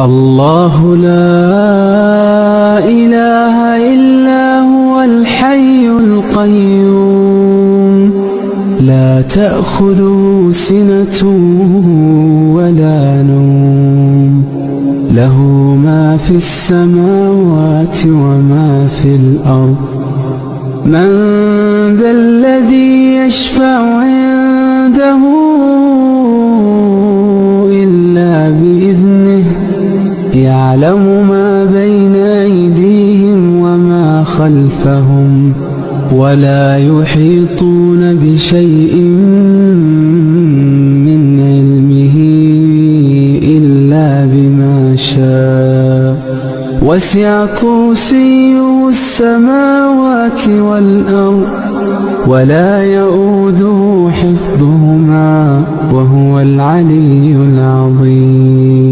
الله لا إله إلا هو الحي القيوم لا تأخذه سنة ولا نوم له ما في السماوات وما في الأرض من ذا الذي يشفع عنده إلا بإذنه يعلم ما بين أيديهم وما خلفهم ولا يحيطون بشيء من علمه إلا بما شاء وسع كرسيه السماوات والأرض ولا يؤوده حفظهما وهو العلي العظيم.